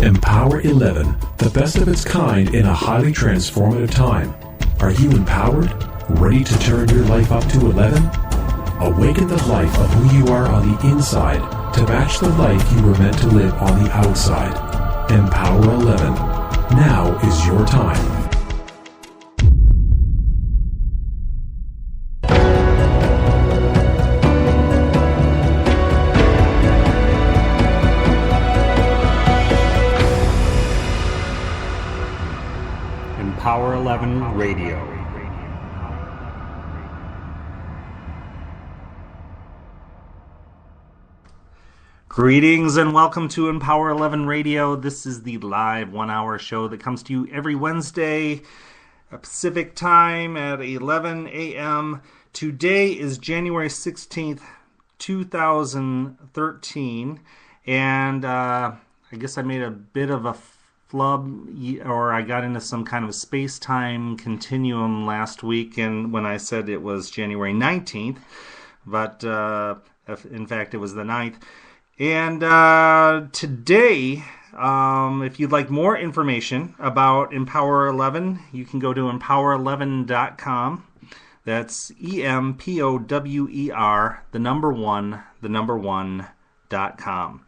Empower 11, the best of its kind in a highly transformative time. Are you empowered? Ready to turn your life up to 11? Awaken the life of who you are on the inside to match the life you were meant to live on the outside. Empower 11. Now is your time. Empower 11 Radio. Greetings and welcome to Empower 11 Radio. This is the live 1-hour show that comes to you every Wednesday Pacific time at 11 a.m. Today is January 16th, 2013, and I guess I made a bit of a flub, or I got into some kind of space-time continuum last week, and when I said it was January 19th, but in fact it was the 9th. And today, if you'd like more information about Empower 11, you can go to empower11.com. That's EMPOWER, the number one.com.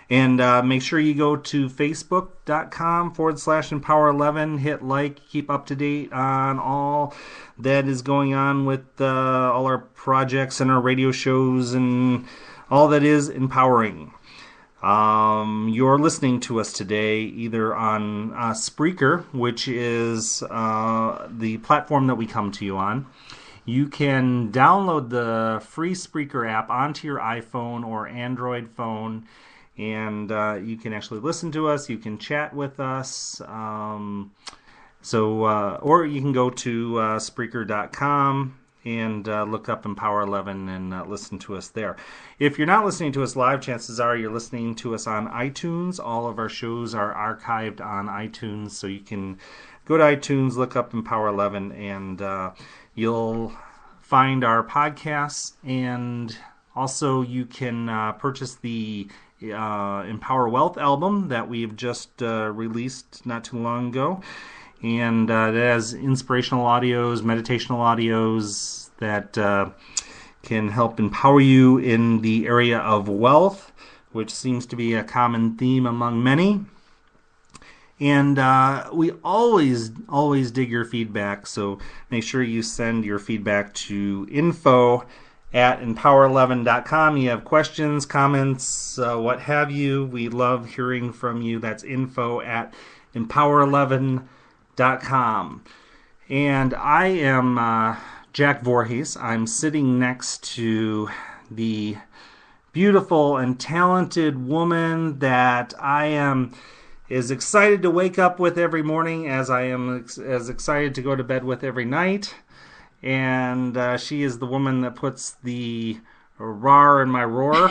And make sure you go to facebook.com/Empower11, hit like, keep up to date on all that is going on with all our projects and our radio shows and all that is empowering. You're listening to us today either on Spreaker, which is the platform that we come to you on. You can download the free Spreaker app onto your iPhone or Android phone, and you can actually listen to us. You can chat with us. Or you can go to Spreaker.com and look up Empower 11 and listen to us there. If you're not listening to us live, chances are you're listening to us on iTunes. All of our shows are archived on iTunes, so you can go to iTunes, look up Empower 11, and you'll find our podcasts. And also you can purchase the Empower Wealth album that we've just released not too long ago. And it has inspirational audios, meditational audios that can help empower you in the area of wealth, which seems to be a common theme among many. And we always dig your feedback, so make sure you send your feedback to info@empower11.com. You have questions, comments, what have you. We love hearing from you. That's info@empower11.com. And I am Jack Voorhees. I'm sitting next to the beautiful and talented woman that I am as excited to wake up with every morning as I am as excited to go to bed with every night. And she is the woman that puts the rar in my roar.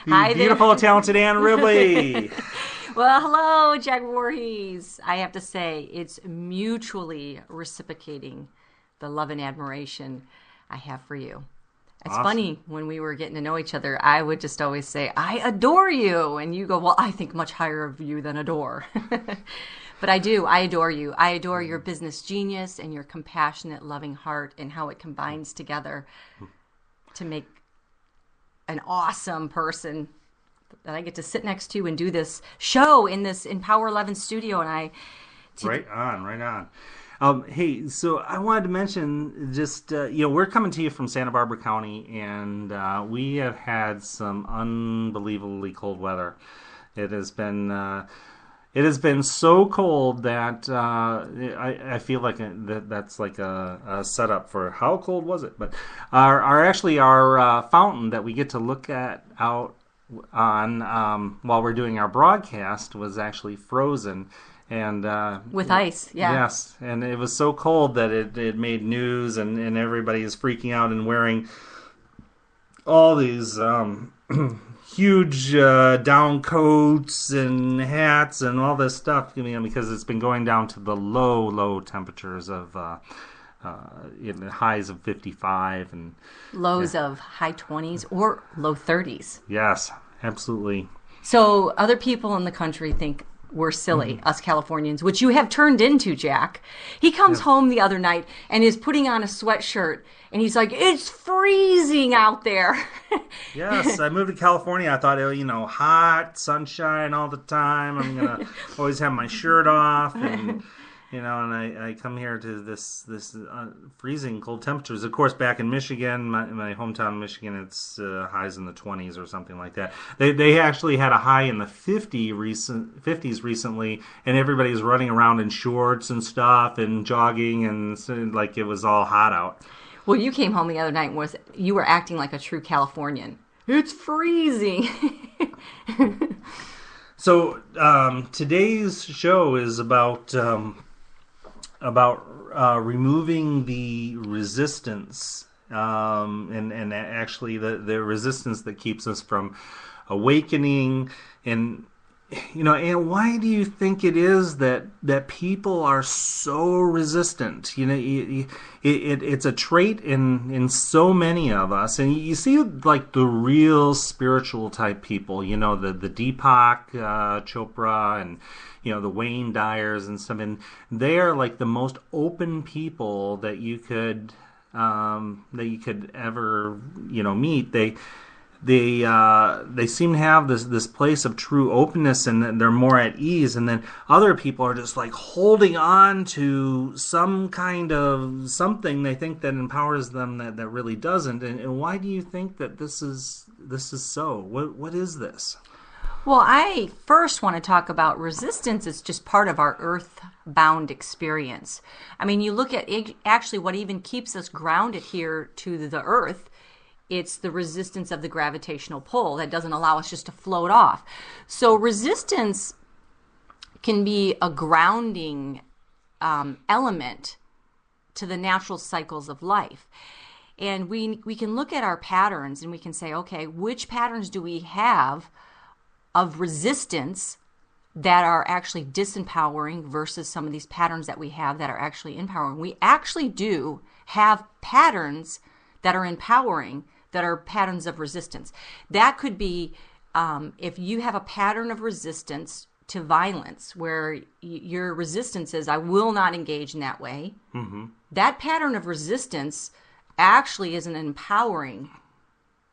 Hi, beautiful, there. Talented Ann Ribley. Well, hello, Jack Voorhees. I have to say, it's mutually reciprocating the love and admiration I have for you. It's Awesome. Funny, when we were getting to know each other, I would just always say, I adore you. And you go, well, I think much higher of you than adore. But I do. I adore you. I adore your business genius and your compassionate, loving heart and how it combines together to make an awesome person that I get to sit next to and do this show in this Empower 11 studio. And Right on. Hey, so I wanted to mention just, we're coming to you from Santa Barbara County, and we have had some unbelievably cold weather. It has been so cold that I feel like that's like a setup for how cold was it. But our fountain that we get to look at out on while we're doing our broadcast was actually frozen. And with ice, yeah. Yes, and it was so cold that it made news, and everybody is freaking out and wearing all these huge down coats and hats and all this stuff, because it's been going down to the low temperatures of highs of 55 and lows of high 20s or low 30s. Yes, absolutely. So other people in the country think we're silly, us Californians, which you have turned into, Jack. He comes home the other night and is putting on a sweatshirt, and he's like, "It's freezing out there." Yes, I moved to California. I thought, hot, sunshine all the time. I'm going to always have my shirt off, and I come here to this freezing cold temperatures. Of course, back in Michigan, my hometown Michigan, it's highs in the 20s or something like that. They actually had a high in the 50s recently, and everybody's running around in shorts and stuff and jogging, and like it was all hot out. Well, you came home the other night and you were acting like a true Californian. It's freezing. So today's show is about removing the resistance, and actually the resistance that keeps us from awakening, and why do you think it is that people are so resistant? It's a trait in so many of us, and you see like the real spiritual type people, the Deepak Chopra and the Wayne Dyers and stuff, and they are like the most open people that you could ever meet. They seem to have this place of true openness, and they're more at ease. And then other people are just like holding on to some kind of something they think that empowers them that really doesn't. And why do you think that this is so? What is this? Well, I first want to talk about resistance. It's just part of our earth-bound experience. I mean, you look at actually what even keeps us grounded here to the earth. It's the resistance of the gravitational pull that doesn't allow us just to float off. So resistance can be a grounding element to the natural cycles of life. And we can look at our patterns and we can say, okay, which patterns do we have of resistance that are actually disempowering versus some of these patterns that we have that are actually empowering? We actually do have patterns that are empowering, that are patterns of resistance. That could be if you have a pattern of resistance to violence where your resistance is, I will not engage in that way. Mm-hmm. That pattern of resistance actually isn't empowering.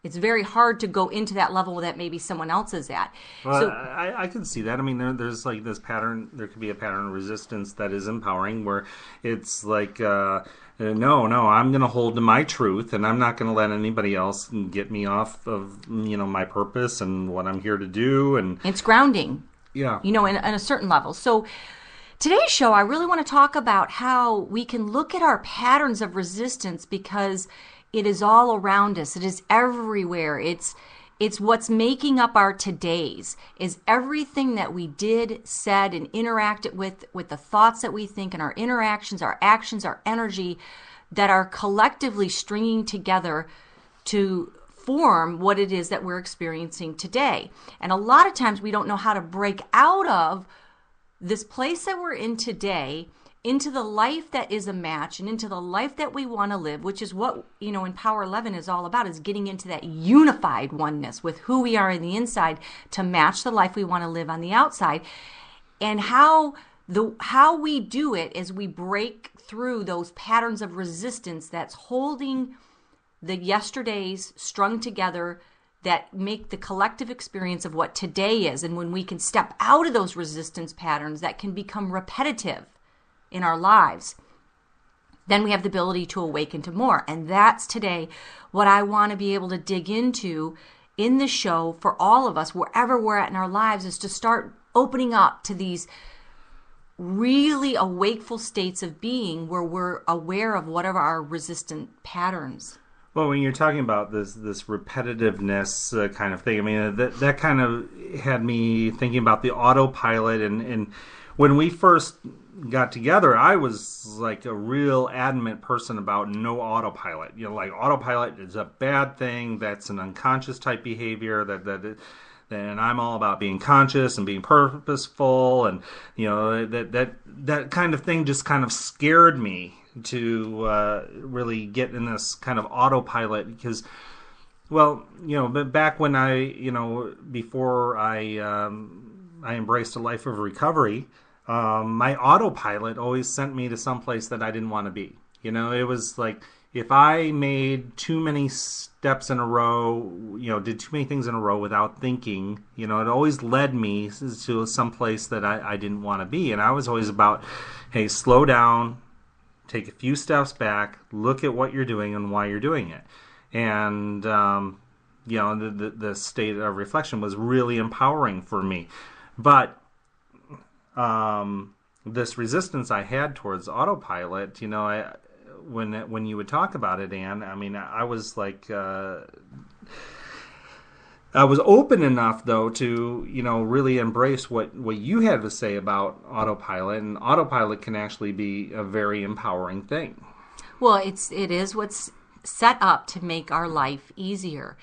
It's very hard to go into that level that maybe someone else is at. Well, so, I can see that. I mean, there's like this pattern. There could be a pattern of resistance that is empowering, where it's like, no, I'm going to hold to my truth, and I'm not going to let anybody else get me off of my purpose and what I'm here to do. And it's grounding. Yeah. In a certain level. So today's show, I really want to talk about how we can look at our patterns of resistance, because it is all around us. It is everywhere. It's what's making up our todays, is everything that we did, said, and interacted with the thoughts that we think, and our interactions, our actions, our energy, that are collectively stringing together to form what it is that we're experiencing today. And a lot of times we don't know how to break out of this place that we're in today into the life that is a match, and into the life that we want to live, which is what, in Power 11 is all about, is getting into that unified oneness with who we are in the inside to match the life we want to live on the outside. And how we do it is we break through those patterns of resistance that's holding the yesterdays strung together, that make the collective experience of what today is. And when we can step out of those resistance patterns that can become repetitive in our lives, then we have the ability to awaken to more. And that's today what I want to be able to dig into in the show for all of us, wherever we're at in our lives, is to start opening up to these really awakeful states of being where we're aware of what are our resistant patterns. Well, when you're talking about this repetitiveness kind of thing, I mean, that kind of had me thinking about the autopilot. And when we first got together, I was like a real adamant person about no autopilot. Like autopilot is a bad thing. That's an unconscious type behavior. And I'm all about being conscious and being purposeful, and that kind of thing just kind of scared me to really get in this kind of autopilot, because Well, but back when before I embraced a life of recovery, my autopilot always sent me to some place that I didn't want to be. It was like if I made too many steps in a row, did too many things in a row without thinking, it always led me to some place that I didn't want to be. And I was always about, hey, slow down, take a few steps back, look at what you're doing and why you're doing it. And, the state of reflection was really empowering for me. But this resistance I had towards autopilot, when you would talk about it, Anne, I mean, I was like, I was open enough though to, really embrace what you had to say about autopilot, and autopilot can actually be a very empowering thing. Well, it is what's set up to make our life easier.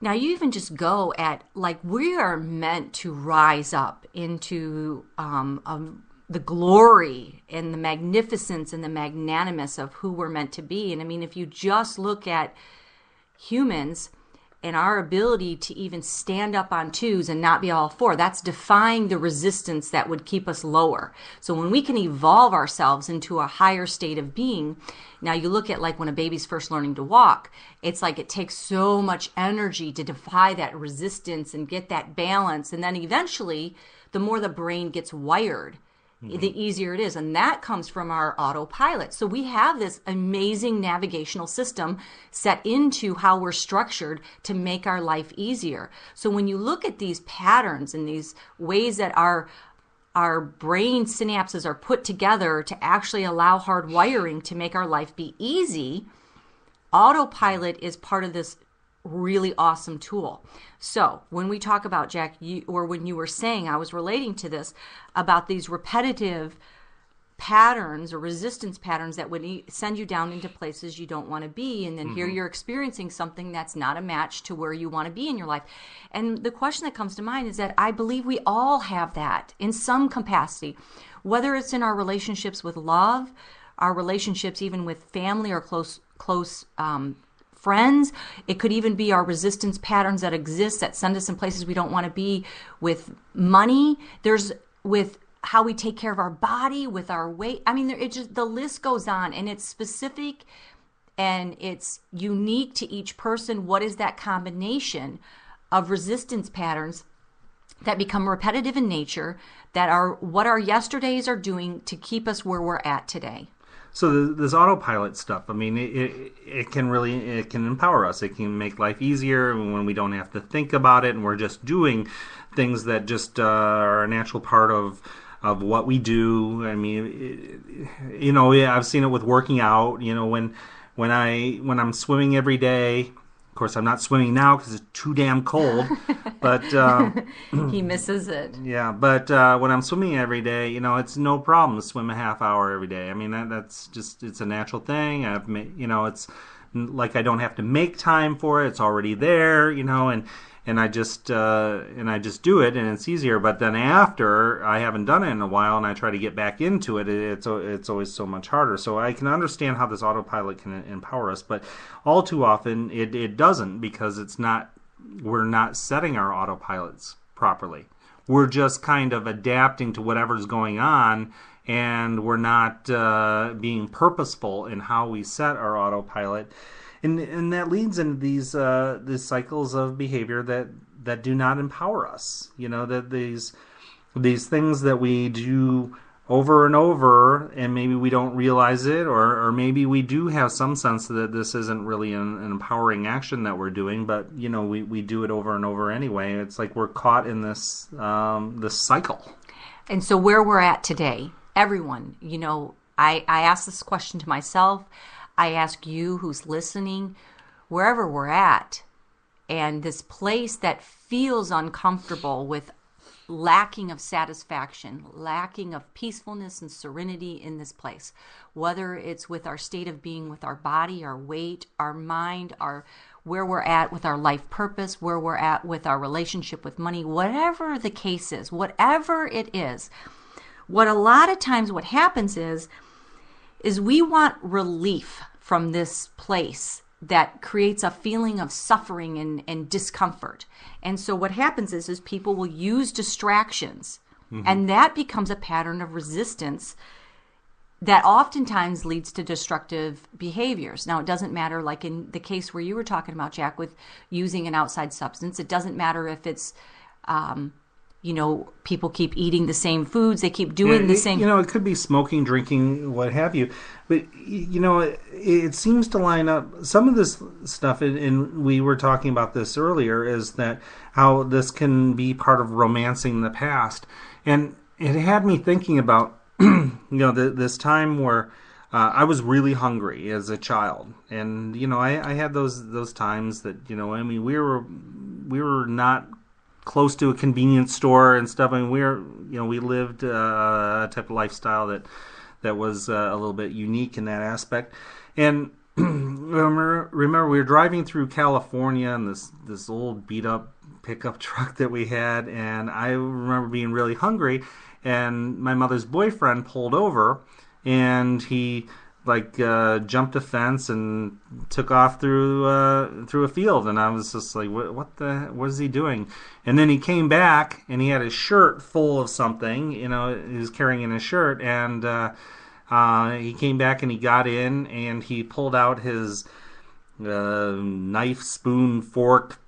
Now, you even just go at, like, we are meant to rise up into the glory and the magnificence and the magnanimous of who we're meant to be. And I mean, if you just look at humans and our ability to even stand up on twos and not be all four, that's defying the resistance that would keep us lower. So when we can evolve ourselves into a higher state of being, now you look at like when a baby's first learning to walk, it's like it takes so much energy to defy that resistance and get that balance. And then eventually, the more the brain gets wired, the easier it is. And that comes from our autopilot. So we have this amazing navigational system set into how we're structured to make our life easier. So when you look at these patterns and these ways that our brain synapses are put together to actually allow hard wiring to make our life be easy, autopilot is part of this really awesome tool. So when we talk about, Jack, when you were saying, I was relating to this about these repetitive patterns or resistance patterns that would send you down into places you don't want to be, and then here you're experiencing something that's not a match to where you want to be in your life. And the question that comes to mind is that I believe we all have that in some capacity, whether it's in our relationships with love, our relationships even with family or close friends. It could even be our resistance patterns that exist that send us in places we don't want to be with money. There's with how we take care of our body, with our weight. I mean, the list goes on, and it's specific and it's unique to each person. What is that combination of resistance patterns that become repetitive in nature, that are what our yesterdays are doing to keep us where we're at today? So this autopilot stuff, I mean, it can empower us. It can make life easier when we don't have to think about it, and we're just doing things that just are a natural part of what we do. I mean, I've seen it with working out. When I'm swimming every day. Of course, I'm not swimming now because it's too damn cold. But he misses it. Yeah, but when I'm swimming every day, it's no problem to swim a half hour every day. I mean, that's just, it's a natural thing. It's like I don't have to make time for it. It's already there, and I just do it, and it's easier. But then after I haven't done it in a while, and I try to get back into it, it's always so much harder. So I can understand how this autopilot can empower us, but all too often it doesn't, because we're not setting our autopilots properly. We're just kind of adapting to whatever's going on, and we're not being purposeful in how we set our autopilot. And that leads into these cycles of behavior that do not empower us. That these things that we do over and over, and maybe we don't realize it, or maybe we do have some sense that this isn't really an empowering action that we're doing, but we do it over and over anyway. It's like we're caught in this cycle. And so where we're at today, everyone, I ask this question to myself. I ask you who's listening, wherever we're at, and this place that feels uncomfortable with lacking of satisfaction, lacking of peacefulness and serenity in this place, whether it's with our state of being, with our body, our weight, our mind, where we're at with our life purpose, where we're at with our relationship with money, whatever the case is, whatever it is, what a lot of times what happens is we want relief from this place that creates a feeling of suffering and discomfort. And so what happens is people will use distractions, and that becomes a pattern of resistance that oftentimes leads to destructive behaviors. Now, it doesn't matter, like in the case where you were talking about, Jack, with using an outside substance. It doesn't matter if it's, people keep eating the same foods, they keep doing the same... it could be smoking, drinking, what have you. But, it seems to line up. Some of this stuff, and we were talking about this earlier, is that how this can be part of romancing the past. And it had me thinking about this time where I was really hungry as a child, and I had those times that we were not close to a convenience store and stuff. I mean, we lived a type of lifestyle that was a little bit unique in that aspect. And remember we were driving through California in this old beat up pickup truck that we had, and I remember being really hungry. And my mother's boyfriend pulled over, and he jumped a fence and took off through a field. And I was just like, what is he doing? And then he came back, and he had his shirt full of something. He was carrying in his shirt, and he came back and he got in, and he pulled out his knife, spoon, fork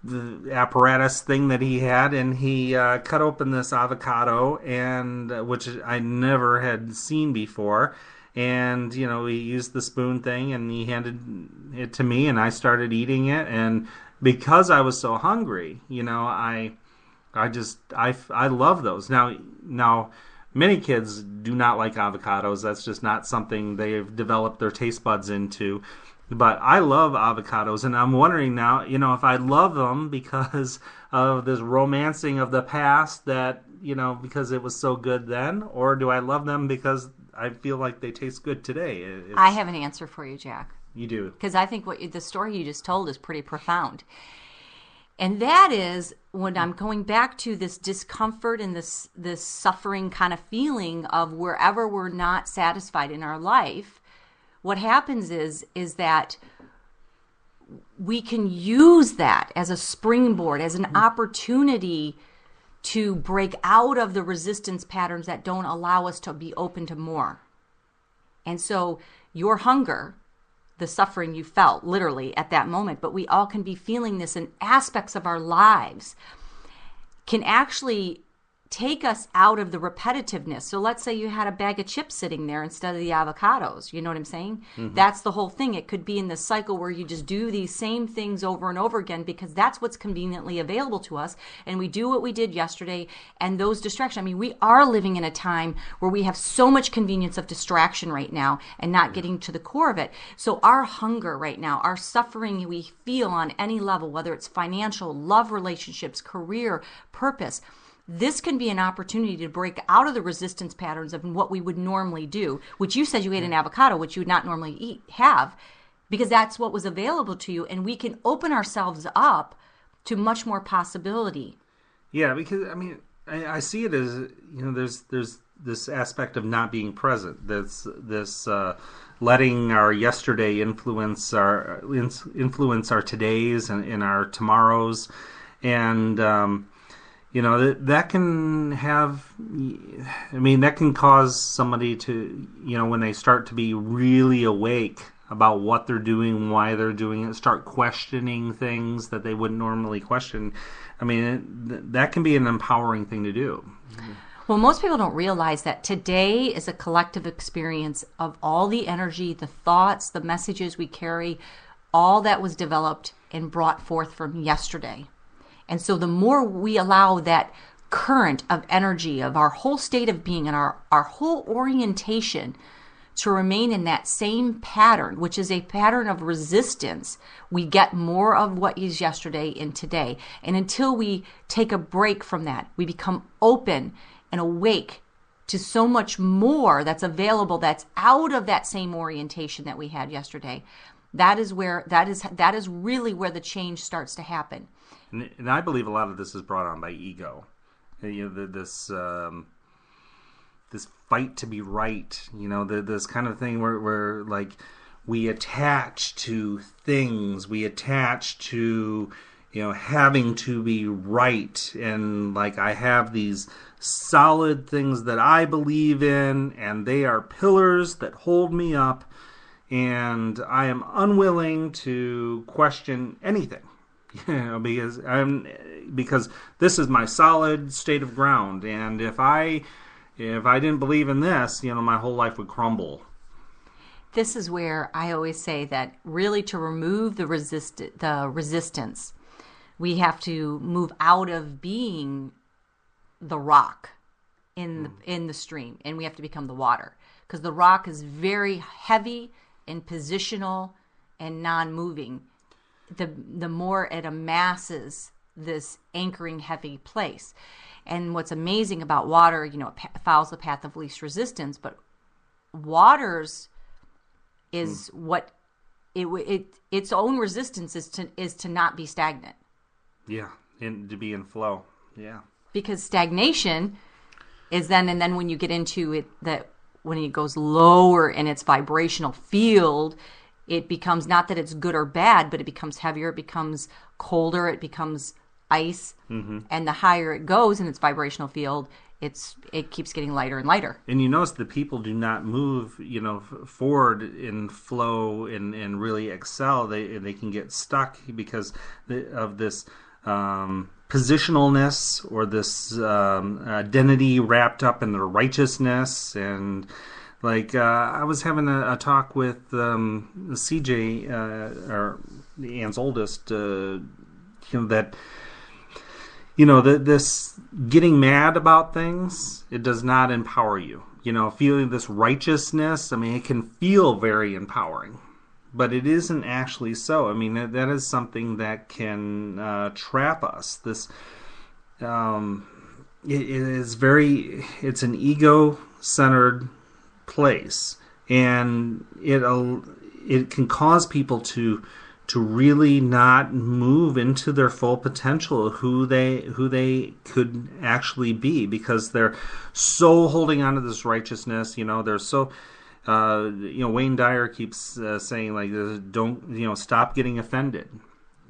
apparatus thing that he had, and he cut open this avocado, and which I never had seen before. And he used the spoon thing, and he handed it to me, and I started eating it. And because I was so hungry, I love those. Now many kids do not like avocados. That's just not something they've developed their taste buds into. But I love avocados, and I'm wondering now, if I love them because of this romancing of the past that, because it was so good then, or do I love them because I feel like they taste good today? I have an answer for you, Jack. You do? Because I think the story you just told is pretty profound. And that is when I'm going back to this discomfort and this suffering kind of feeling of wherever we're not satisfied in our life. What happens is that we can use that as a springboard, as an opportunity to break out of the resistance patterns that don't allow us to be open to more. And so your hunger, the suffering you felt literally at that moment, but we all can be feeling this in aspects of our lives, can actually take us out of the repetitiveness. So let's say you had a bag of chips sitting there instead of the avocados. You know what I'm saying? Mm-hmm. That's the whole thing. It could be in the cycle where you just do these same things over and over again because that's what's conveniently available to us. And we do what we did yesterday. And those distractions, we are living in a time where we have so much convenience of distraction right now and not getting to the core of it. So our hunger right now, our suffering we feel on any level, whether it's financial, love relationships, career, purpose, this can be an opportunity to break out of the resistance patterns of what we would normally do, which you said you ate an avocado, which you would not normally have, because that's what was available to you, and we can open ourselves up to much more possibility. Yeah, because, I see it as, there's this aspect of not being present. That's this letting our yesterday influence our todays and our tomorrows, and that can have, that can cause somebody to, when they start to be really awake about what they're doing, why they're doing it, start questioning things that they wouldn't normally question. That can be an empowering thing to do. Well, most people don't realize that today is a collective experience of all the energy, the thoughts, the messages we carry, all that was developed and brought forth from yesterday. And so the more we allow that current of energy, of our whole state of being and our whole orientation to remain in that same pattern, which is a pattern of resistance, we get more of what is yesterday in today. And until we take a break from that, we become open and awake to so much more that's available that's out of that same orientation that we had yesterday. That is really where the change starts to happen. And I believe a lot of this is brought on by ego. This fight to be right. This kind of thing where we attach to things. We attach to, having to be right. And like, I have these solid things that I believe in, and they are pillars that hold me up. And I am unwilling to question anything, because this is my solid state of ground. And if I didn't believe in this, my whole life would crumble. This is where I always say that really to remove the resistance, we have to move out of being the rock in the stream, and we have to become the water, because the rock is very heavy and positional and non-moving. The more it amasses this anchoring heavy place. And what's amazing about water, it follows the path of least resistance, but water's is what its own resistance is to not be stagnant. Yeah, and to be in flow. Yeah. Because stagnation is then when you get into it, that when it goes lower in its vibrational field, it becomes not that it's good or bad, but it becomes heavier, it becomes colder, it becomes ice. Mm-hmm. And the higher it goes in its vibrational field, it keeps getting lighter and lighter. And you notice the people do not move, forward in flow and really excel. They can get stuck because of this positionalness, or this identity wrapped up in their righteousness. And like I was having a talk with CJ, or Ann's oldest, that this getting mad about things, it does not empower you. Feeling this righteousness, it can feel very empowering, but it isn't actually so. That is something that can trap us. This it's an ego-centered place, and it can cause people to really not move into their full potential of who they could actually be, because they're so holding on to this righteousness. They're so Wayne Dyer keeps saying, like, don't stop getting offended.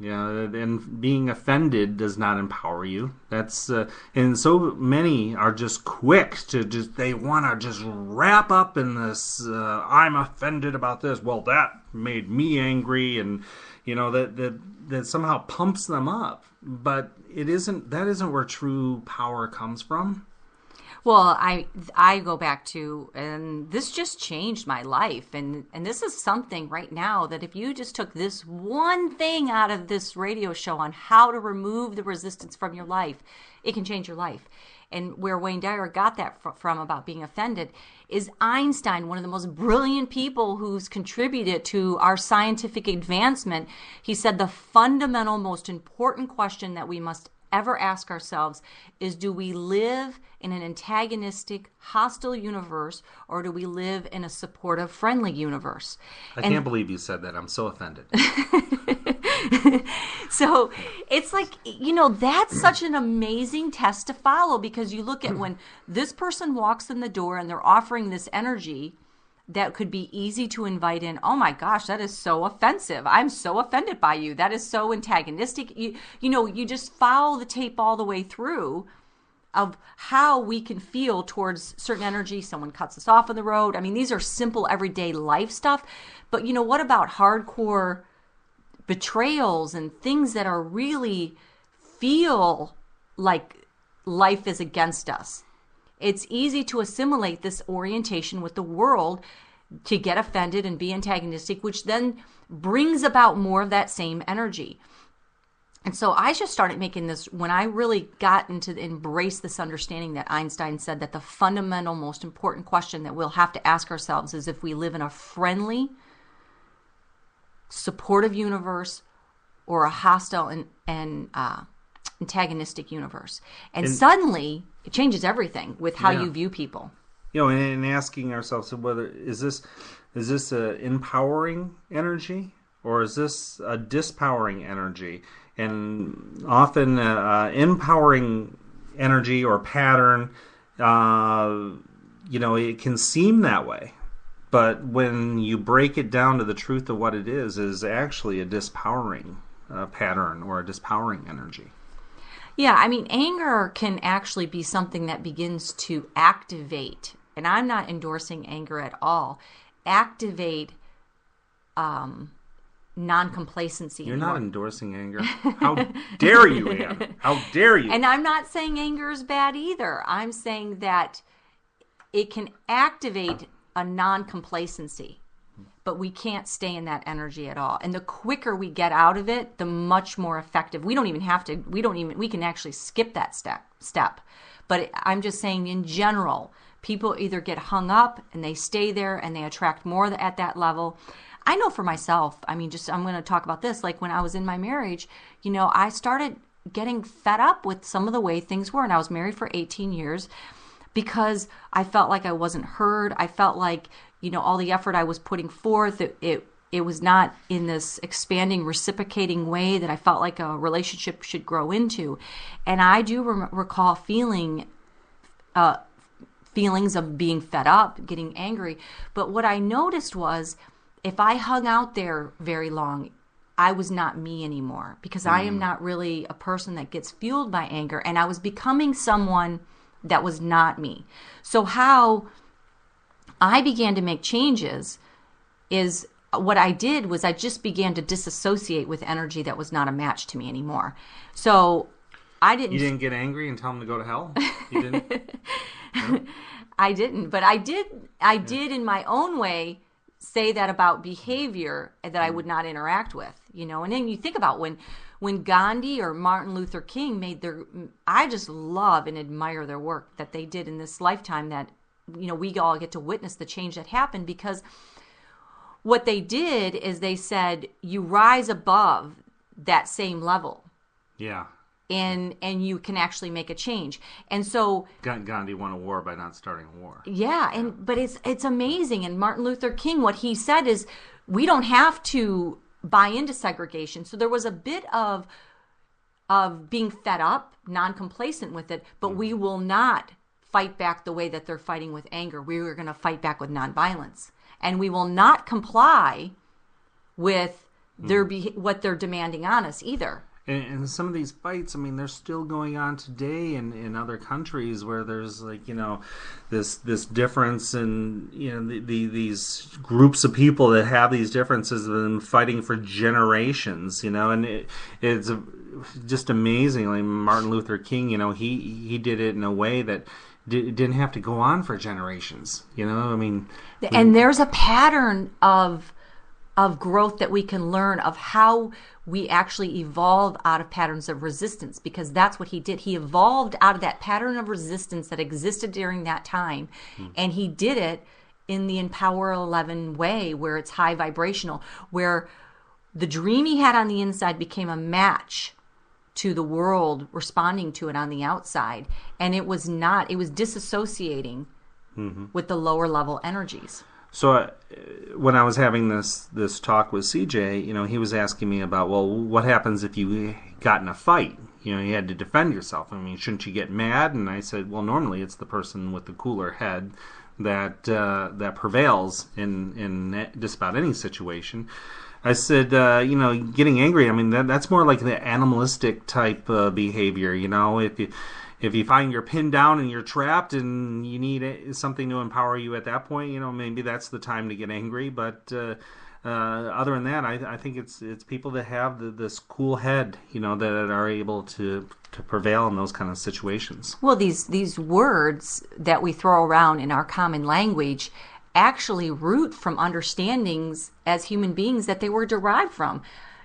And being offended does not empower you. That's and so many are just quick to they want to just wrap up in this. I'm offended about this. Well, that made me angry, and that somehow pumps them up. But it isn't. That isn't where true power comes from. Well, I go back to, and this just changed my life, and this is something right now that if you just took this one thing out of this radio show on how to remove the resistance from your life, it can change your life. And where Wayne Dyer got that from about being offended is Einstein, one of the most brilliant people who's contributed to our scientific advancement. He said the fundamental, most important question that we must ever ask ourselves is, do we live in an antagonistic, hostile universe, or do we live in a supportive, friendly universe? I can't believe you said that. I'm so offended. So it's like, that's such an amazing test to follow, because you look at when this person walks in the door and they're offering this energy that could be easy to invite in. Oh my gosh, that is so offensive. I'm so offended by you. That is so antagonistic. You just follow the tape all the way through of how we can feel towards certain energy. Someone cuts us off on the road. These are simple everyday life stuff. But what about hardcore betrayals and things that are really feel like life is against us? It's easy to assimilate this orientation with the world, to get offended and be antagonistic, which then brings about more of that same energy. And so I just started making this, when I really got into embrace this understanding that Einstein said that the fundamental, most important question that we'll have to ask ourselves is if we live in a friendly, supportive universe or a hostile and antagonistic universe. And suddenly it changes everything with how you view people. And asking ourselves whether is this a empowering energy, or is this a dispowering energy? And often empowering energy or pattern, it can seem that way, But when you break it down to the truth of what it is actually a dispowering pattern or a dispowering energy. Yeah, I mean, anger can actually be something that begins to activate, and I'm not endorsing anger at all, activate non-complacency. You're anymore. not endorsing anger. How dare you, Ann? How dare you? And I'm not saying anger is bad either. I'm saying that it can activate a non-complacency, but we can't stay in that energy at all. And the quicker we get out of it, the much more effective. We can actually skip that step. But I'm just saying in general, people either get hung up and they stay there and they attract more at that level. I know for myself, I mean, I'm going to talk about this. Like when I was in my marriage, I started getting fed up with some of the way things were. And I was married for 18 years because I felt like I wasn't heard. I felt like, all the effort I was putting forth, it was not in this expanding, reciprocating way that I felt like a relationship should grow into. And I do recall feelings of being fed up, getting angry. But what I noticed was if I hung out there very long, I was not me anymore because I am not really a person that gets fueled by anger. And I was becoming someone that was not me. So how I began to make changes is what I did was I just began to disassociate with energy that was not a match to me anymore. So I didn't... You didn't get angry and tell them to go to hell? You didn't? No? I didn't, but I did in my own way say that about behavior that I would not interact with, And then you think about when Gandhi or Martin Luther King I just love and admire their work that they did in this lifetime that, we all get to witness the change that happened because what they did is they said, you rise above that same level. Yeah. And you can actually make a change. And so Gandhi won a war by not starting a war. Yeah, but it's amazing. And Martin Luther King, what he said is, we don't have to buy into segregation. So there was a bit of being fed up, non-complacent with it, but we will not fight back the way that they're fighting with anger. We are going to fight back with nonviolence. And we will not comply with what they're demanding on us either. And some of these fights, I mean, they're still going on today in other countries where there's this difference in these groups of people that have these differences have been fighting for generations, and it's just amazing. Like Martin Luther King, he did it in a way that didn't have to go on for generations. I mean, and there's a pattern of growth that we can learn of how we actually evolve out of patterns of resistance, because that's what he did. He evolved out of that pattern of resistance that existed during that time, and he did it in the Empower 11 way, where it's high vibrational, where the dream he had on the inside became a match to the world responding to it on the outside, and it was disassociating with the lower level energies. So when I was having this talk with CJ, he was asking me about, well, what happens if you got in a fight? You had to defend yourself. I mean, shouldn't you get mad? And I said, well, normally it's the person with the cooler head that prevails in just about any situation. I said, getting angry, I mean, that's more like the animalistic type behavior. If you find you're pinned down and you're trapped and you need something to empower you at that point, maybe that's the time to get angry. But other than that, I think it's people that have this cool head, that are able to prevail in those kind of situations. Well, these words that we throw around in our common language actually root from understandings as human beings that they were derived from.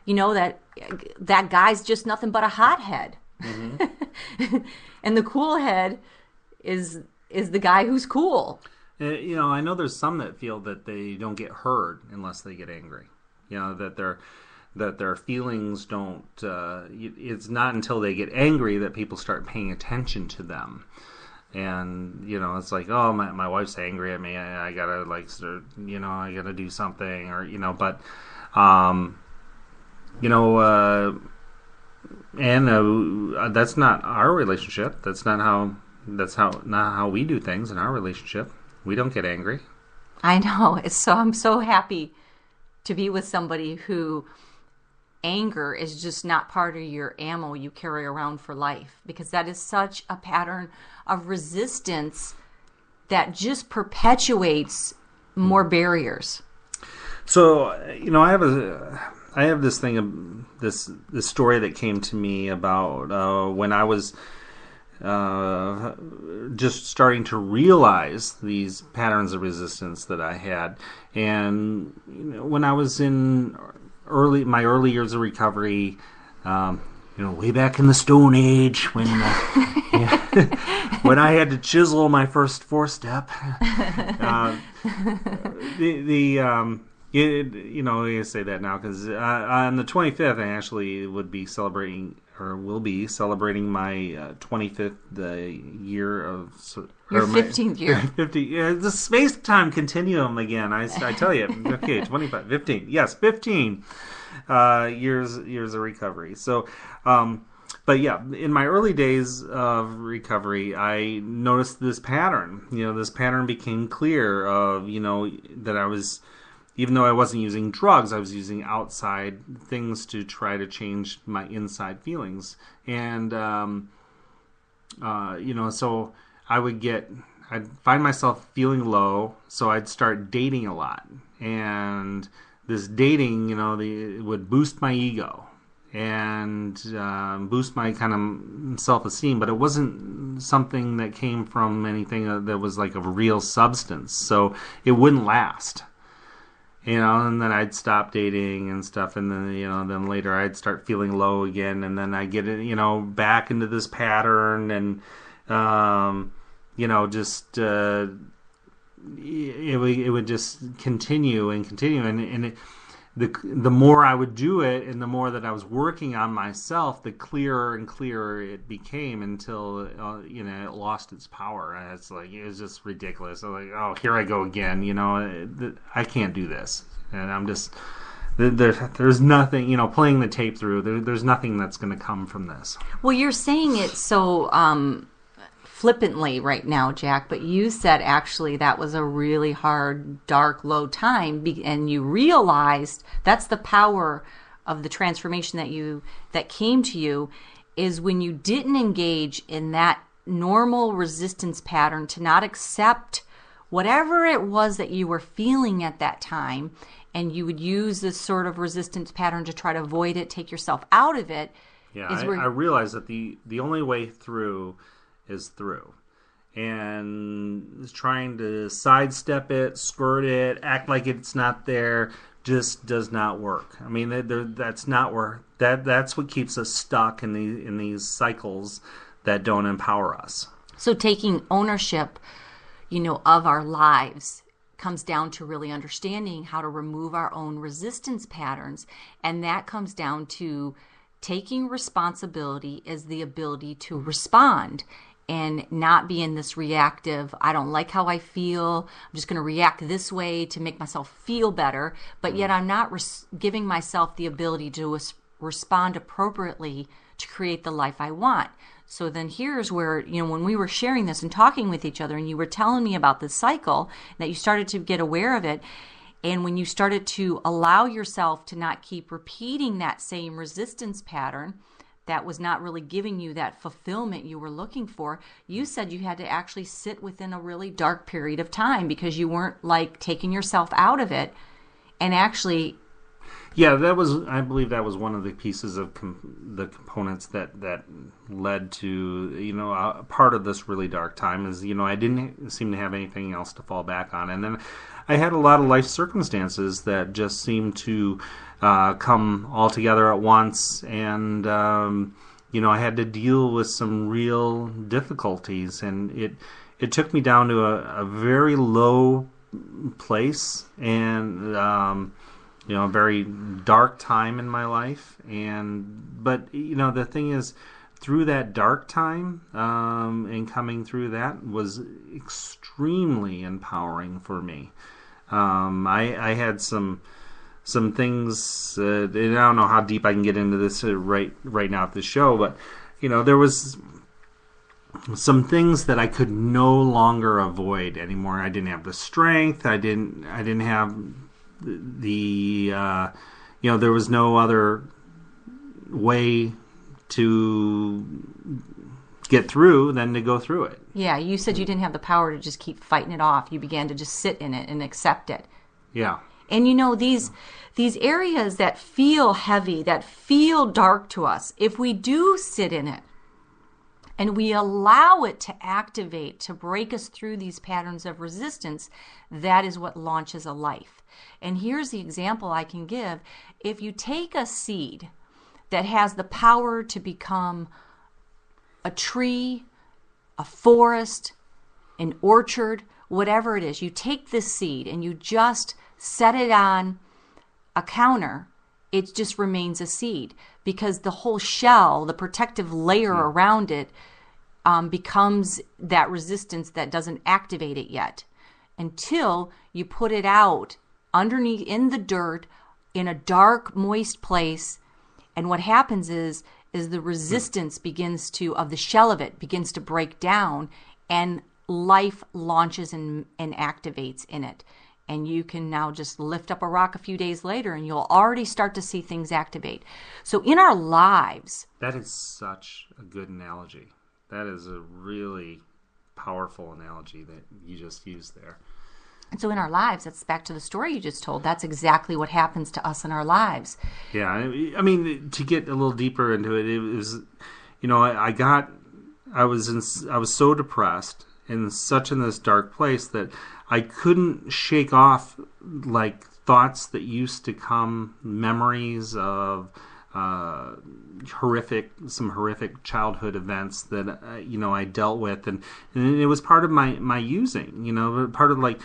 That guy's just nothing but a hothead. Mm-hmm. And the cool head is the guy who's cool. I know there's some that feel that they don't get heard unless they get angry. That their feelings don't. It's not until they get angry that people start paying attention to them. And it's like, oh, my wife's angry at me. I gotta I gotta do something, or but and that's not our relationship. That's not how we do things in our relationship. We don't get angry. I know. I'm so happy to be with somebody who anger is just not part of your ammo you carry around for life, because that is such a pattern of resistance that just perpetuates more barriers. So, I have this thing, this story that came to me about when I was just starting to realize these patterns of resistance that I had, and when I was in my early years of recovery, way back in the Stone Age when when I had to chisel my first 4-step. I say that now because on the 25th I actually will be celebrating my 25th year of your 15th year. 50, the space-time continuum again. I tell you, okay, 25, 15, yes, 15 years of recovery. So, but yeah, in my early days of recovery, I noticed this pattern. This pattern became clear of that I was. Even though I wasn't using drugs, I was using outside things to try to change my inside feelings. And, so I'd find myself feeling low, so I'd start dating a lot. And this dating, it would boost my ego and boost my kind of self-esteem, but it wasn't something that came from anything that was like of a real substance. So it wouldn't last. And then I'd stop dating and stuff, and then, then later I'd start feeling low again, and then I get, back into this pattern, and, it would just continue and continue, and the more I would do it, and the more that I was working on myself, the clearer and clearer it became until it lost its power. And it's like, it was just ridiculous. I was like, oh, here I go again. I can't do this, and I'm just there's nothing. Playing the tape through, there's nothing that's going to come from this. Well, you're saying it so flippantly right now, Jack, but you said actually that was a really hard, dark, low time, and you realized that's the power of the transformation that came to you, is when you didn't engage in that normal resistance pattern to not accept whatever it was that you were feeling at that time, and you would use this sort of resistance pattern to try to avoid it, take yourself out of it. Yeah, I realized that the only way through is through, and trying to sidestep it, skirt it, act like it's not there just does not work. I mean, that's not where that's what keeps us stuck in these cycles that don't empower us. So taking ownership, of our lives comes down to really understanding how to remove our own resistance patterns, and that comes down to taking responsibility as the ability to respond and not be in this reactive, I don't like how I feel, I'm just going to react this way to make myself feel better, but yet I'm not giving myself the ability to respond appropriately to create the life I want. So then here's where, when we were sharing this and talking with each other, and you were telling me about this cycle, that you started to get aware of it, and when you started to allow yourself to not keep repeating that same resistance pattern that was not really giving you that fulfillment you were looking for, you said you had to actually sit within a really dark period of time because you weren't taking yourself out of it and actually. Yeah, I believe that was one of the pieces of the components that led to, a part of this really dark time is, I didn't seem to have anything else to fall back on. And then I had a lot of life circumstances that just seemed to come all together at once, and I had to deal with some real difficulties, and it took me down to a very low place, and a very dark time in my life. But the thing is, through that dark time, and coming through that was extremely empowering for me. I had some things, and I don't know how deep I can get into this right now at the show, but there was some things that I could no longer avoid anymore. I didn't have the strength. I didn't have the there was no other way to get through than to go through it. Yeah, you said you didn't have the power to just keep fighting it off. You began to just sit in it and accept it. Yeah. And these areas that feel heavy, that feel dark to us, if we do sit in it and we allow it to activate, to break us through these patterns of resistance, that is what launches a life. And here's the example I can give. If you take a seed that has the power to become a tree, a forest, an orchard, whatever it is, you take this seed and you just set it on a counter, it just remains a seed because the whole shell, the protective layer around it, becomes that resistance that doesn't activate it yet until you put it out underneath in the dirt in a dark, moist place. And what happens is the resistance of the shell of it begins to break down, and life launches and activates in it. And you can now just lift up a rock a few days later and you'll already start to see things activate. So in our lives... That is such a good analogy. That is a really powerful analogy that you just used there. And so in our lives, that's back to the story you just told. That's exactly what happens to us in our lives. Yeah, I mean, to get a little deeper into it, it was, I was so depressed and such in this dark place that I couldn't shake off like thoughts that used to come, memories of horrific childhood events that I dealt with, and it was part of my using, part of like.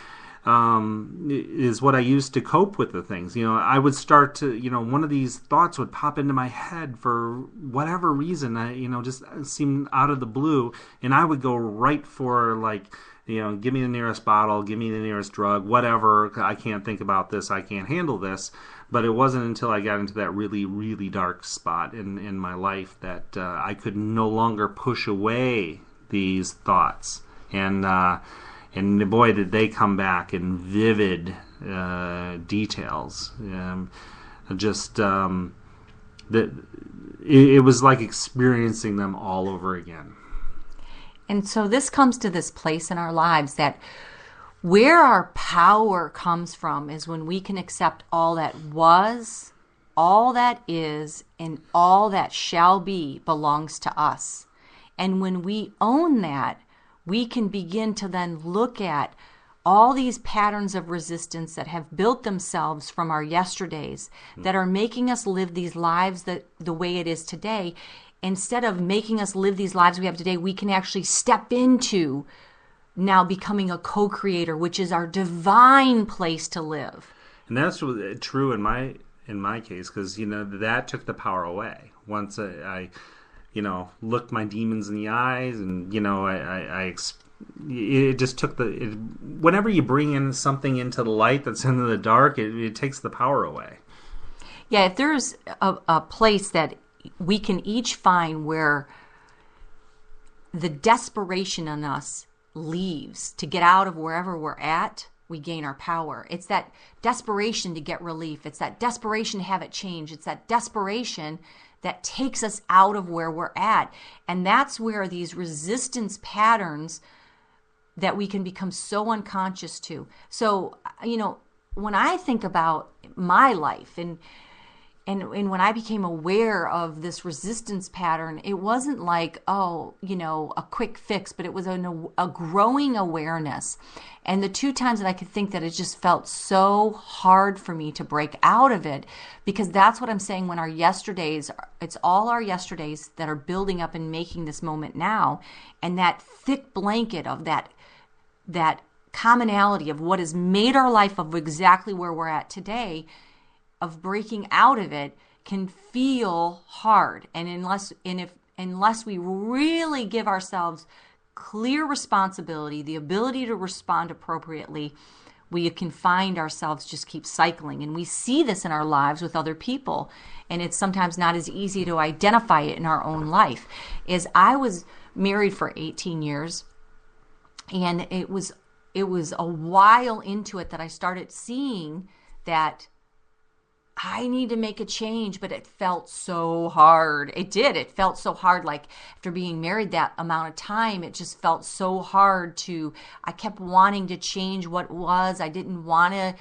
Is what I used to cope with the things. I would start to, one of these thoughts would pop into my head for whatever reason, just seemed out of the blue, and I would go right for like, give me the nearest bottle, give me the nearest drug, whatever. I can't think about this. I can't handle this. But it wasn't until I got into that really, really dark spot in my life that I could no longer push away these thoughts. And boy, did they come back in vivid details. It was like experiencing them all over again. And so this comes to this place in our lives that where our power comes from is when we can accept all that was, all that is, and all that shall be belongs to us. And when we own that, we can begin to then look at all these patterns of resistance that have built themselves from our yesterdays that are making us live these lives the way it is today. Instead of making us live these lives we have today, we can actually step into now becoming a co-creator, which is our divine place to live. And that's true in my case, because that took the power away once I looked my demons in the eyes, and it just took whenever you bring in something into the light that's into the dark, it takes the power away. Yeah, if there's a place that we can each find where the desperation in us leaves to get out of wherever we're at, we gain our power. It's that desperation to get relief. It's that desperation to have it change. It's that desperation that takes us out of where we're at. And that's where these resistance patterns that we can become so unconscious to. So, when I think about my life and when I became aware of this resistance pattern, it wasn't like, a quick fix, but it was a growing awareness. And the two times that I could think that it just felt so hard for me to break out of it, because that's what I'm saying when our yesterdays, it's all our yesterdays that are building up and making this moment now. And that thick blanket of that commonality of what has made our life of exactly where we're at today, of breaking out of it, can feel hard. And unless we really give ourselves clear responsibility, the ability to respond appropriately, we can find ourselves just keep cycling. And we see this in our lives with other people. And it's sometimes not as easy to identify it in our own life. As I was married for 18 years, and it was a while into it that I started seeing that I need to make a change, but it felt so hard. It did. It felt so hard. Like after being married that amount of time, it just felt so hard I kept wanting to change what was. I didn't want to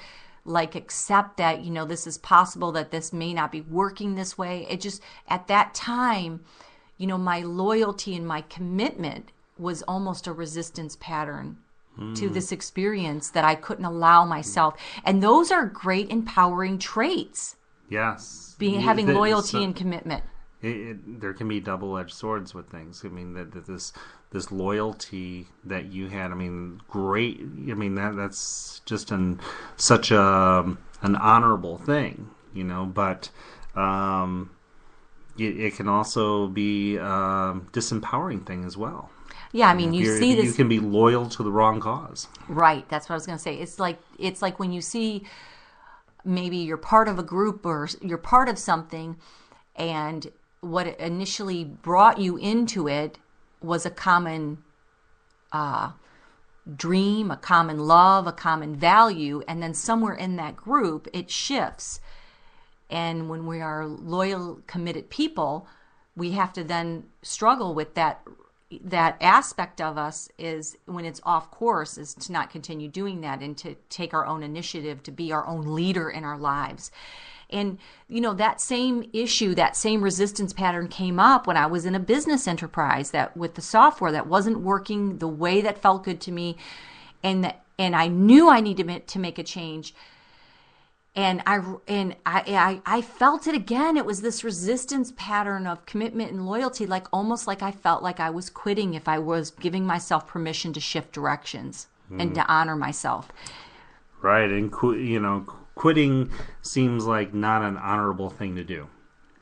accept that, this is possible, that this may not be working this way. It just, at that time, my loyalty and my commitment was almost a resistance pattern to this experience that I couldn't allow myself. And those are great empowering traits. Yes. Having loyalty and commitment. There can be double-edged swords with things. I mean, that this loyalty that you had, I mean, great. I mean, that's just such an honorable thing, but it can also be a disempowering thing as well. Yeah, I mean, you see this. You can be loyal to the wrong cause. Right. That's what I was going to say. It's like when you see maybe you're part of a group or you're part of something, and what initially brought you into it was a common dream, a common love, a common value, and then somewhere in that group it shifts. And when we are loyal, committed people, we have to then struggle with that aspect of us, is when it's off course, is to not continue doing that and to take our own initiative, to be our own leader in our lives. And, that same issue, that same resistance pattern came up when I was in a business enterprise with the software that wasn't working the way that felt good to me. And I knew I needed to make a change. And I felt it again. It was this resistance pattern of commitment and loyalty, almost like I felt like I was quitting if I was giving myself permission to shift directions and to honor myself. Right, and quitting seems like not an honorable thing to do.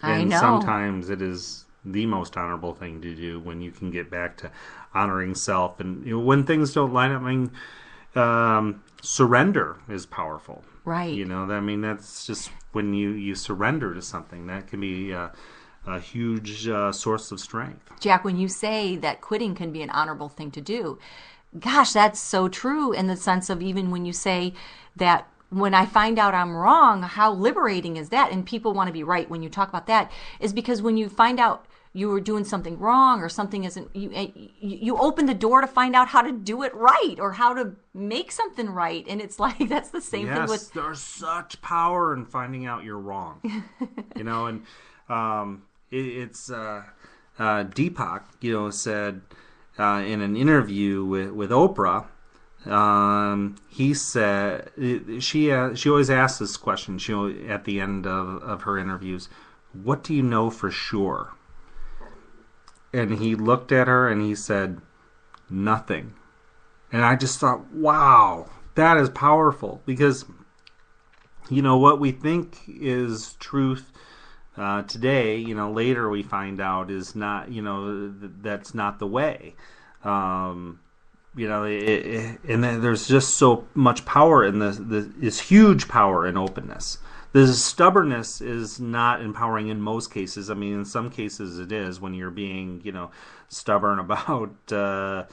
And I know. Sometimes it is the most honorable thing to do when you can get back to honoring self. And when things don't line up, surrender is powerful. Right. I mean, that's just when you surrender to something, that can be a huge source of strength. Jack, when you say that quitting can be an honorable thing to do, gosh, that's so true, in the sense of even when you say that when I find out I'm wrong, how liberating is that? And people want to be right when you talk about that, is because when you find out you were doing something wrong or something isn't, you open the door to find out how to do it right or how to make something right. And it's like, that's the same thing with... Yes, there's such power in finding out you're wrong. And it's Deepak, said in an interview with Oprah, he said, she always asks this question, at the end of her interviews, what do you know for sure? And he looked at her and he said, nothing. And I just thought, wow, that is powerful. Because, what we think is truth today, later we find out is not, that's not the way. And then there's just so much power in this huge power in openness. The stubbornness is not empowering in most cases. I mean, in some cases it is, when you're being, stubborn about. I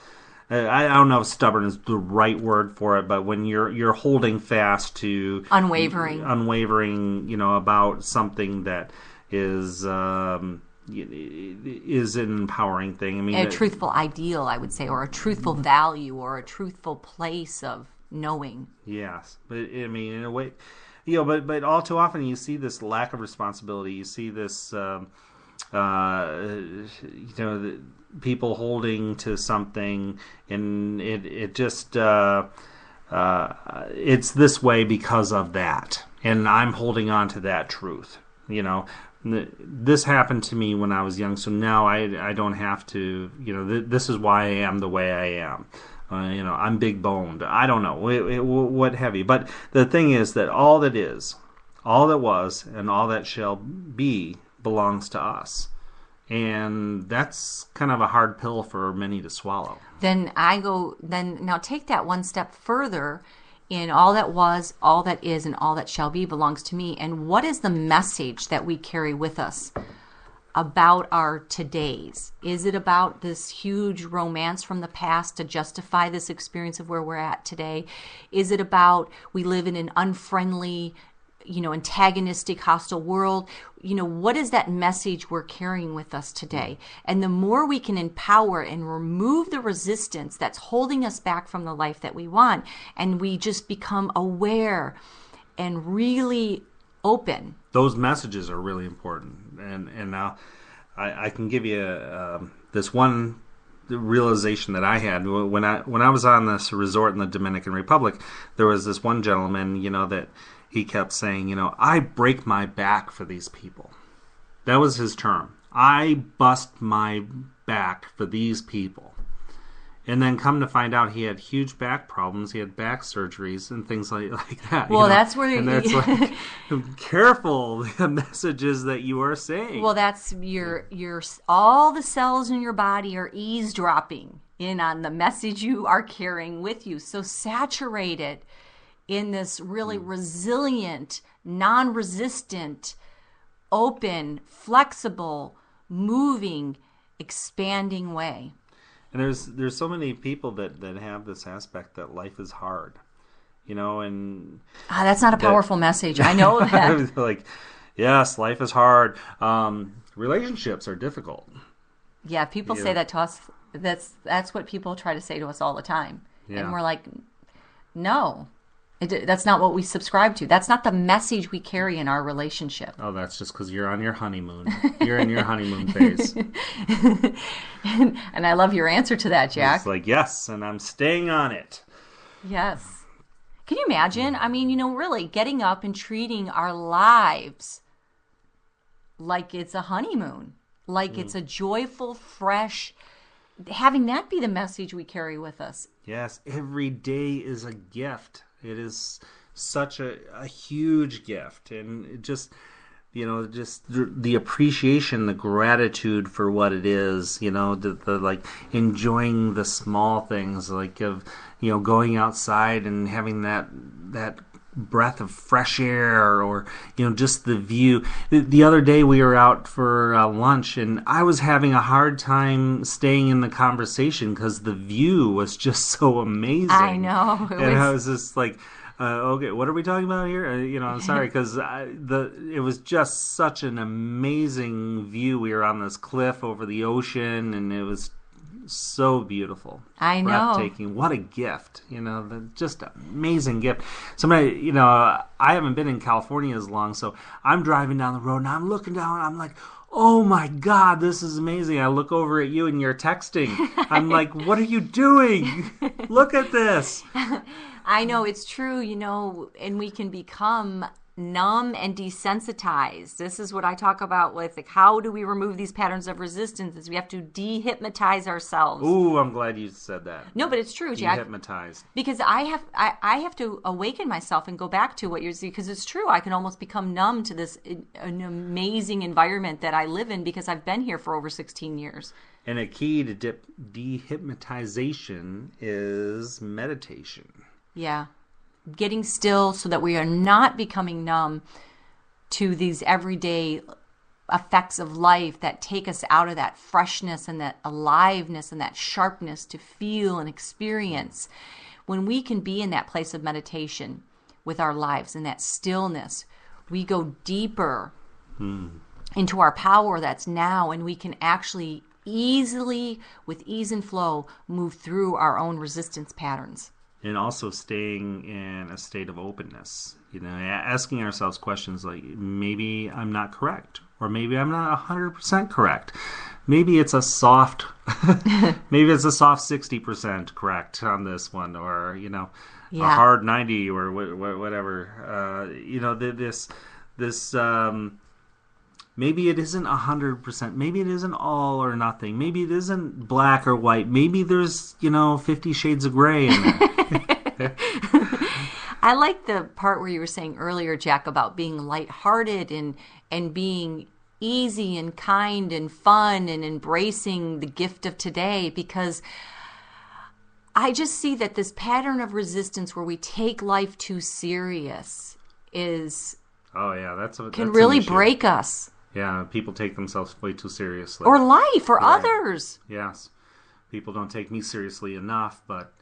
don't know if stubborn is the right word for it, but when you're holding fast to unwavering, about something that is an empowering thing. I mean, a truthful ideal, I would say, or a truthful value, or a truthful place of knowing. Yes, but I mean, in a way. But all too often you see this lack of responsibility. You see this, the people holding to something, and it just it's this way because of that, and I'm holding on to that truth. This happened to me when I was young, so now I don't have to. This is why I am the way I am. I'm big boned. I don't know what have you. But the thing is that all that is, all that was, and all that shall be belongs to us. And that's kind of a hard pill for many to swallow. Then now take that one step further in all that was, all that is, and all that shall be belongs to me. And what is the message that we carry with us about our todays? Is it about this huge romance from the past to justify this experience of where we're at today? Is it about we live in an unfriendly, antagonistic, hostile world? What is that message we're carrying with us today? And the more we can empower and remove the resistance that's holding us back from the life that we want, and we just become aware and really open. Those messages are really important. And now I can give you this one realization that I had when I was on this resort in the Dominican Republic. There was this one gentleman, that he kept saying, I break my back for these people. That was his term. I bust my back for these people. And then come to find out he had huge back problems. He had back surgeries and things like that. Well, that's where... And that's like, careful the messages that you are saying. Well, that's your all the cells in your body are eavesdropping in on the message you are carrying with you. So saturate it in this really resilient, non-resistant, open, flexible, moving, expanding way. And there's so many people that have this aspect that life is hard, and that's not a powerful message. I know that. Like, yes, life is hard. Relationships are difficult. Yeah, people say that to us. That's what people try to say to us all the time, and we're like, no. That's not what we subscribe to. That's not the message we carry in our relationship. Oh, that's just because you're on your honeymoon. You're in your honeymoon phase. And I love your answer to that, Jack. It's like, yes, and I'm staying on it. Yes. Can you imagine? I mean, really getting up and treating our lives like it's a honeymoon, like it's a joyful, fresh, having that be the message we carry with us. Yes, every day is a gift. It is such a huge gift, and it just the appreciation, the gratitude for what it is, the like enjoying the small things, like of going outside and having that breath of fresh air, or just the view. The other day we were out for lunch, and I was having a hard time staying in the conversation because the view was just so amazing. I know. I was just like, okay, what are we talking about here? I'm sorry, because it was just such an amazing view. We were on this cliff over the ocean, and it was so beautiful. I know. Breathtaking. What a gift. Just an amazing gift. Somebody, I haven't been in California as long, so I'm driving down the road and I'm looking down and I'm like, oh my God, this is amazing. I look over at you and you're texting. I'm like, what are you doing? Look at this. I know, it's true, and we can become numb and desensitized. This is what I talk about with, like, how do we remove these patterns of resistance? Is we have to dehypnotize ourselves. Ooh, I'm glad you said that. No, but it's true, Jack. Dehypnotized. Because I have to awaken myself and go back to what you're saying, because it's true. I can almost become numb to this an amazing environment that I live in because I've been here for over 16 years. And a key to dehypnotization is meditation. Yeah. Getting still so that we are not becoming numb to these everyday effects of life that take us out of that freshness and that aliveness and that sharpness to feel and experience. When we can be in that place of meditation with our lives and that stillness, we go deeper into our power that's now, and we can actually easily, with ease and flow, move through our own resistance patterns. And also staying in a state of openness, asking ourselves questions like, maybe I'm not correct, or maybe I'm not 100% correct. Maybe it's a soft, maybe it's a soft 60% correct on this one, or, a hard 90 or whatever. This maybe it isn't 100%. Maybe it isn't all or nothing. Maybe it isn't black or white. Maybe there's, 50 shades of gray in there. I like the part where you were saying earlier, Jack, about being lighthearted and being easy and kind and fun and embracing the gift of today, because I just see that this pattern of resistance where we take life too serious can really break us. Yeah, people take themselves way too seriously. Or life, or Right. others. Yes, people don't take me seriously enough, but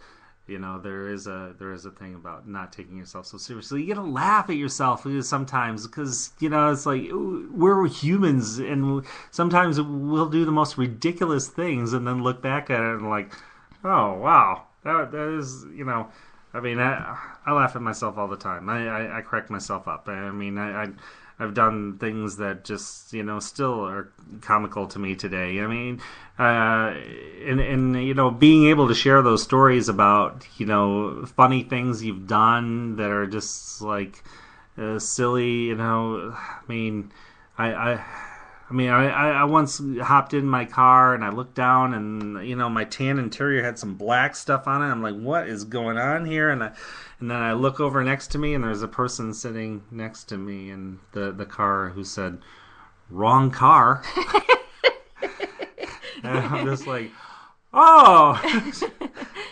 there is a thing about not taking yourself so seriously. You gotta laugh at yourself sometimes because it's like we're humans, and sometimes we'll do the most ridiculous things, and then look back at it and like, oh wow, that is I mean, I laugh at myself all the time. I correct myself up. I mean, I've done things that just still are comical to me today. I mean, and being able to share those stories about funny things you've done that are just like silly. I mean, I once hopped in my car and I looked down and my tan interior had some black stuff on it. I'm like, what is going on here? And then I look over next to me and there's a person sitting next to me in the car who said, "Wrong car." And I'm just like, oh,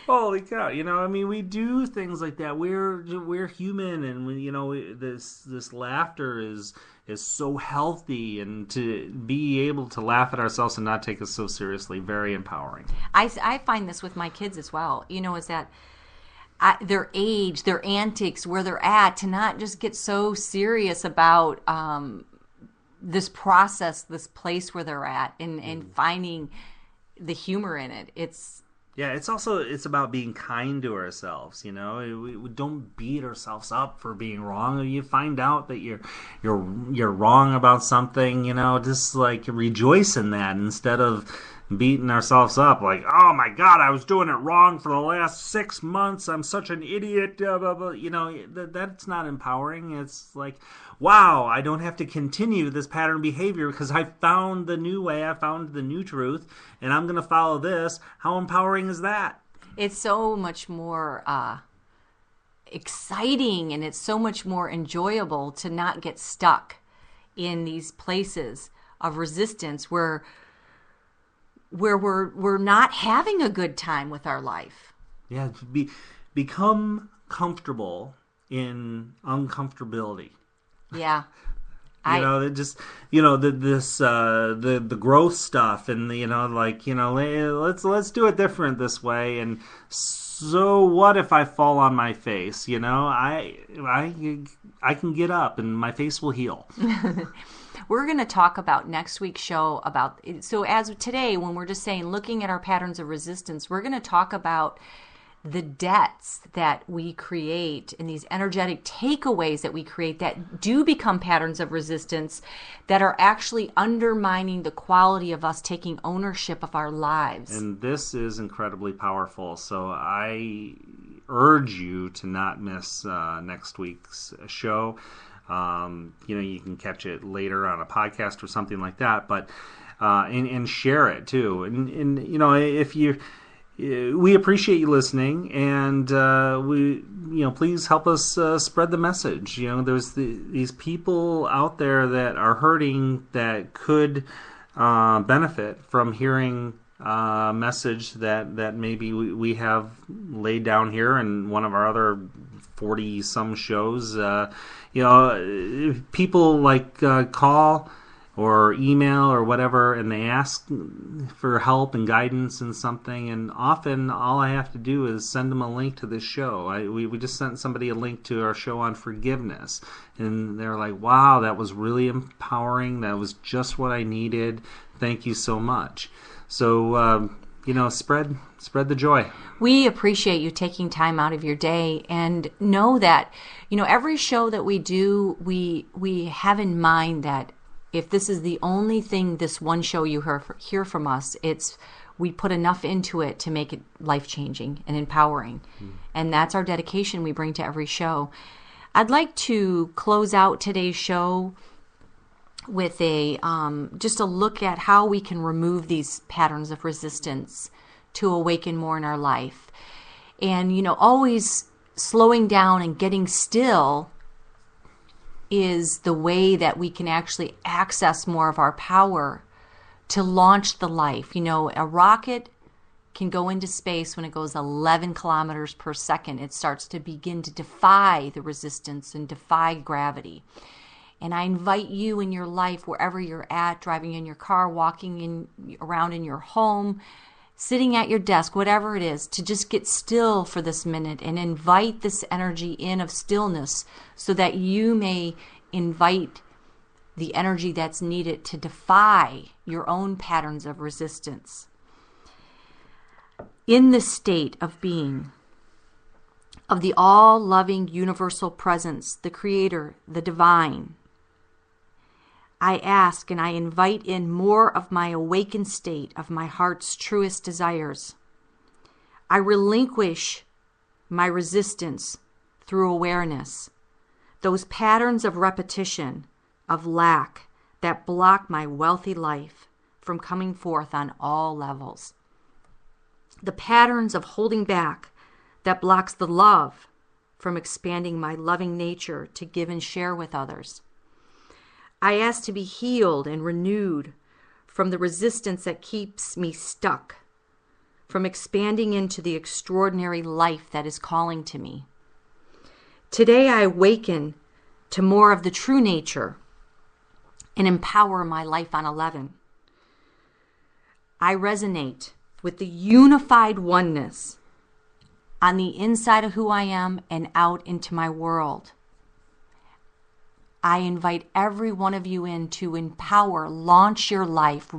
holy cow! I mean, we do things like that. We're human, and this laughter is so healthy, and to be able to laugh at ourselves and not take us so seriously, very empowering. I find this with my kids as well. Is that their age, their antics, where they're at, to not just get so serious about this process, this place where they're at, and finding the humor in it. It's about being kind to ourselves. We don't beat ourselves up for being wrong. You find out that you're wrong about something, just like rejoice in that instead of beating ourselves up like, oh my God, I was doing it wrong for the last 6 months. I'm such an idiot. Blah, blah, blah. That's not empowering. It's like, wow, I don't have to continue this pattern of behavior because I found the new way. I found the new truth, and I'm going to follow this. How empowering is that? It's so much more exciting, and it's so much more enjoyable to not get stuck in these places of resistance where we're not having a good time with our life. Yeah, become comfortable in uncomfortability. Yeah. The growth stuff, and let's do it different this way. And so what if I fall on my face? I can get up and my face will heal. We're going to talk about next week's show so as of today, when we're just saying, looking at our patterns of resistance, we're going to talk about the debts that we create and these energetic takeaways that we create that do become patterns of resistance that are actually undermining the quality of us taking ownership of our lives. And this is incredibly powerful. So I urge you to not miss next week's show. You can catch it later on a podcast or something like that, but and share it too. And if we appreciate you listening, and please help us spread the message. There's these people out there that are hurting that could benefit from hearing a message that maybe we have laid down here in one of our other 40 some shows. People call or email or whatever, and they ask for help and guidance in something, and often all I have to do is send them a link to this show. We just sent somebody a link to our show on forgiveness, and they're like, wow, that was really empowering. That was just what I needed. Thank you so much. So spread the joy. We appreciate you taking time out of your day, and know that every show that we do, we have in mind that if this is the only thing, this one show you hear from us, we put enough into it to make it life-changing and empowering. And that's our dedication we bring to every show. I'd like to close out today's show with just a look at how we can remove these patterns of resistance to awaken more in our life. And, always slowing down and getting still is the way that we can actually access more of our power to launch the life. A rocket can go into space when it goes 11 kilometers per second. It starts to begin to defy the resistance and defy gravity. And I invite you in your life, wherever you're at, driving in your car, walking around in your home, sitting at your desk, whatever it is, to just get still for this minute and invite this energy in of stillness so that you may invite the energy that's needed to defy your own patterns of resistance. In the state of being, of the all-loving universal presence, the Creator, the Divine, I ask and I invite in more of my awakened state of my heart's truest desires. I relinquish my resistance through awareness, those patterns of repetition, of lack that block my wealthy life from coming forth on all levels. The patterns of holding back that blocks the love from expanding my loving nature to give and share with others. I ask to be healed and renewed from the resistance that keeps me stuck, from expanding into the extraordinary life that is calling to me. Today I awaken to more of the true nature and empower my life on 11. I resonate with the unified oneness on the inside of who I am and out into my world. I invite every one of you in to empower, launch your life,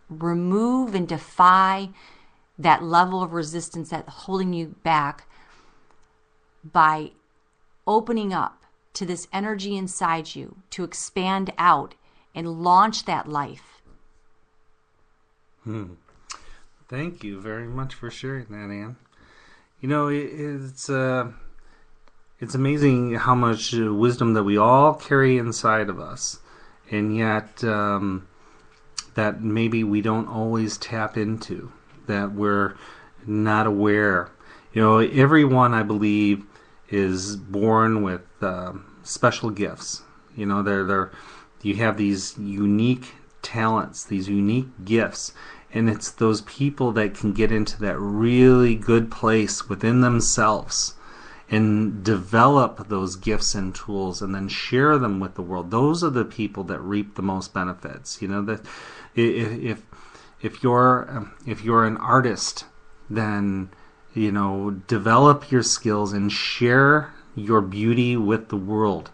remove and defy that level of resistance that's holding you back by opening up to this energy inside you to expand out and launch that life. Thank you very much for sharing that, Ann. You know, it's amazing how much wisdom that we all carry inside of us, and yet that maybe we don't always tap into, that we're not aware. You know, everyone, I believe, is born with special gifts. You know, you have these unique talents, these unique gifts, and it's those people that can get into that really good place within themselves and develop those gifts and tools and then share them with the world. Those are the people that reap the most benefits. You know, that if you're an artist, then, you know, develop your skills and share your beauty with the world.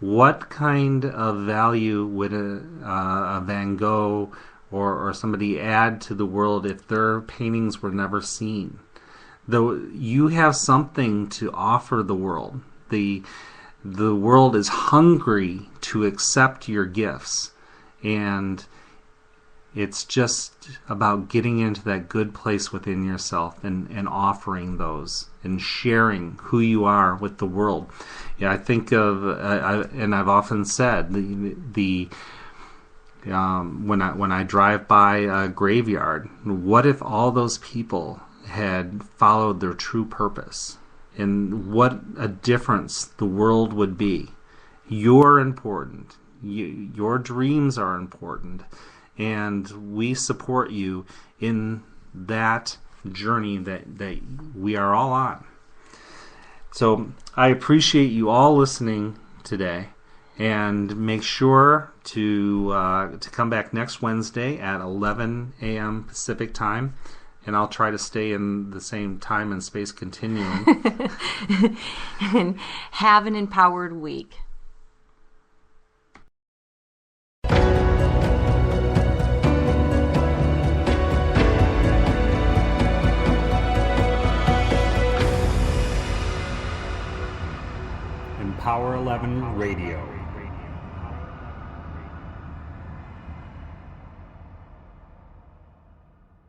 What kind of value would a Van Gogh or somebody add to the world if their paintings were never seen? Though you have something to offer the world. The world is hungry to accept your gifts, and it's just about getting into that good place within yourself and offering those and sharing who you are with the world. Yeah, I think of, and I've often said, when I drive by a graveyard, what if all those people had followed their true purpose, and what a difference the world would be. You're important. Your dreams are important, and we support you in that journey that we are all on. So I appreciate you all listening today, and make sure to come back next Wednesday at 11 a.m. Pacific time. And I'll try to stay in the same time and space continuum. And have an empowered week. Empower 11 Radio.